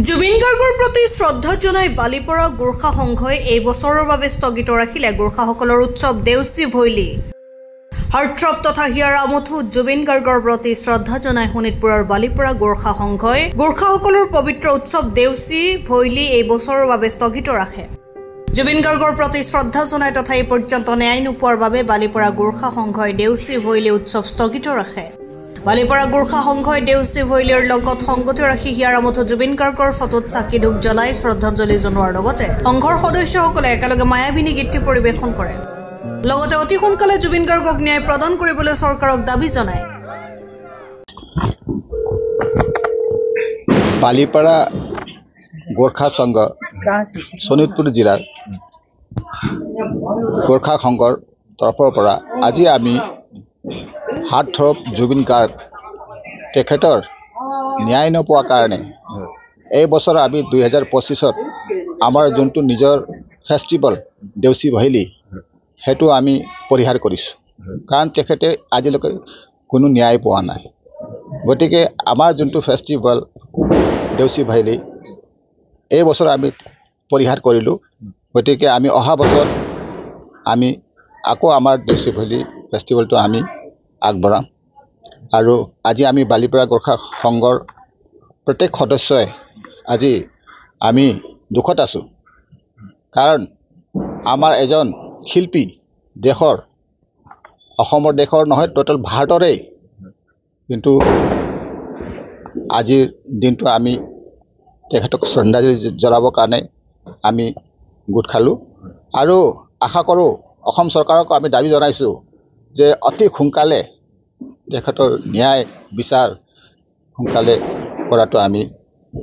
জুবিন গাৰ্গৰ প্ৰতি শ্ৰদ্ধা জনাই বালিপৰা গোৰ্খা সংঘই এই বছৰৰ বাবে স্থগিত ৰাখিলে গোৰ্খাসকলৰ উৎসৱ দেউচি ভৈলী। হৰত্ৰপ তথা হিয়াৰ আমঠু জুবিন গাৰ্গৰ প্ৰতি শ্ৰদ্ধা জনাই শোণিতপুৰৰ বালিপৰা গোৰ্খা সংঘই গোৰ্খাসকলৰ পবিত্ৰ উৎসৱ দেউচি ভৈলী এই বছৰৰ বাবে স্থগিত ৰাখে। জুবিন গাৰ্গৰ প্ৰতি শ্ৰদ্ধা জনাই তথা এই পৰ্যন্ত ন্যায় নোপোৱাৰ বাবে বালিপৰা গোৰ্খা সংঘই দেউচি ভৈলী উৎসৱ স্থগিত ৰাখে। বালিপৰা গোৰ্খা সংঘই দেউচি ভৈলীৰ লগত সংগতি ৰাখি হিয়াৰ আমঠু জুবিন গাৰ্গৰ ফটোত চাকি ধূপ জ্বলাই শ্ৰদ্ধাঞ্জলি জনোৱাৰ লগতে সংঘৰ সদস্যসকলে একেলগে মায়াবিনী গীতি পৰিৱেশন কৰে। লগতে অতি সোনকালে জুবিন গাৰ্গক ন্যায় প্ৰদান কৰিবলৈ চৰকাৰক দাবী জনায়। বালিপৰা গোৰ্খা সংঘ শোণিতপুৰ জিলাৰ গোৰ্খা সংঘৰ তৰফৰ পৰা আজি আমি হাৰ্টথ্ৰব জুবিন গাৰ্গ তেখেতৰ ন্যায় নোপোৱাৰ কাৰণে এই বছৰ আমি 2025ত আমাৰ যোনটো নিজৰ ফেষ্টিভেল দেউচি ভৈলী সেইটো আমি পৰিহাৰ কৰিছোঁ, কাৰণ তেখেতে আজিলৈকে কোনো ন্যায় পোৱা নাই। গতিকে আমাৰ যোনটো ফেষ্টিভেল দেউচি ভৈলী এই বছৰ আমি পৰিহাৰ কৰিলোঁ। গতিকে আমি অহা বছৰ আমি আকৌ আমাৰ দেউচি ভৈলী ফেষ্টিভেলটো আমি আগবঢ়াম। আৰু আজি আমি বালিপৰা গোৰ্খা সংঘৰ প্ৰত্যেক সদস্যই আজি আমি দুখত আছোঁ, কাৰণ আমাৰ এজন শিল্পী দেশৰ অসমৰ দেশৰ নহয় টোটেল ভাৰতৰে, কিন্তু আজিৰ দিনটো আমি তেখেতক শ্ৰদ্ধাঞ্জলি জ্বলাবৰ কাৰণে আমি গোট খালোঁ। আৰু আশা কৰোঁ অসম চৰকাৰক আমি দাবী জনাইছোঁ যে অতি সোনকালে তেখেতৰ ন্যায় বিচাৰ সোনকালে কৰাটো আমি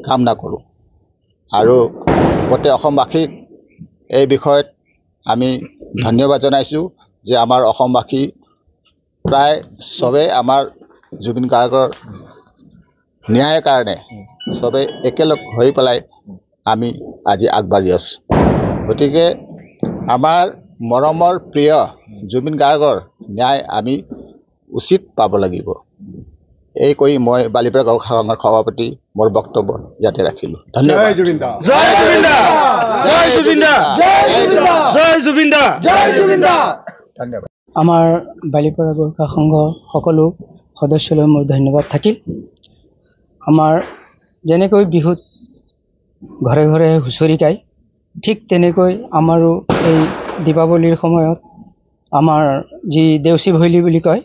কামনা কৰোঁ। আৰু গোটেই অসমবাসীক এই বিষয়ত আমি ধন্যবাদ জনাইছোঁ যে আমাৰ অসমবাসী প্ৰায় চবেই আমাৰ জুবিন গাৰ্গৰ ন্যায়ৰ কাৰণে চবেই একেলগ হৈ পেলাই আমি আজি আগবাঢ়ি আছোঁ। গতিকে আমাৰ মৰমৰ প্ৰিয় জুবিন গাৰ্গৰ ন্যায় আমি উচিত পাব লাগিব। এই কৈ মই বালিপৰা গোৰ্খা সংঘৰ সভাপতি মোৰ বক্তব্য ইয়াতে ৰাখিলোঁ। ধন্যবাদ। ধন্যবাদ। আমাৰ বালিপৰা গোৰ্খা সংঘ সকলো সদস্যলৈ মোৰ ধন্যবাদ থাকিল। আমাৰ যেনেকৈ বিহুত ঘৰে ঘৰে হুঁচৰি গায়, ঠিক তেনেকৈ আমাৰো এই দীপাৱলীৰ সময়ত আমাৰ যি দেউচি ভৈলী বুলি কয়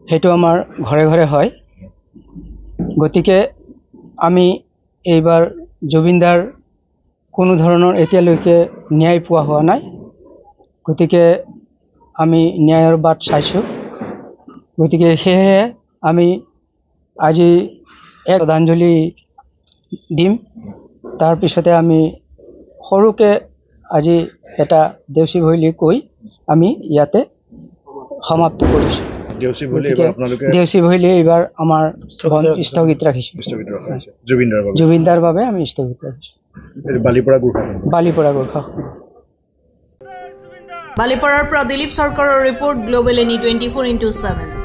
সেইটো আমাৰ ঘৰে ঘৰে হয়। গতিকে আমি এইবাৰ জুবিনদাৰ কোনো ধৰণৰ এতিয়ালৈকে ন্যায় পোৱা হোৱা নাই। গতিকে আমি ন্যায়ৰ বাট চাইছোঁ। গতিকে সেয়েহে আমি আজি এক শ্ৰদ্ধাঞ্জলি দিম। তাৰপিছতে আমি সৰুকৈ আজি এটা দেউচি ভৈলী কৈ আমি ইয়াতে সমাপ্ত কৰিছোঁ। দেউচি ভৈলী এইবাৰ আমাৰ স্থগিত ৰাখিছোঁ। জুবিনদাৰ বাবে আমি স্থগিত ৰাখিছোঁ। বালিপৰা গোৰ্খা বালিপৰাৰ পৰা দিলীপ চৰকাৰৰ ৰিপৰ্ট, গ্লোবেল এনি 24x7।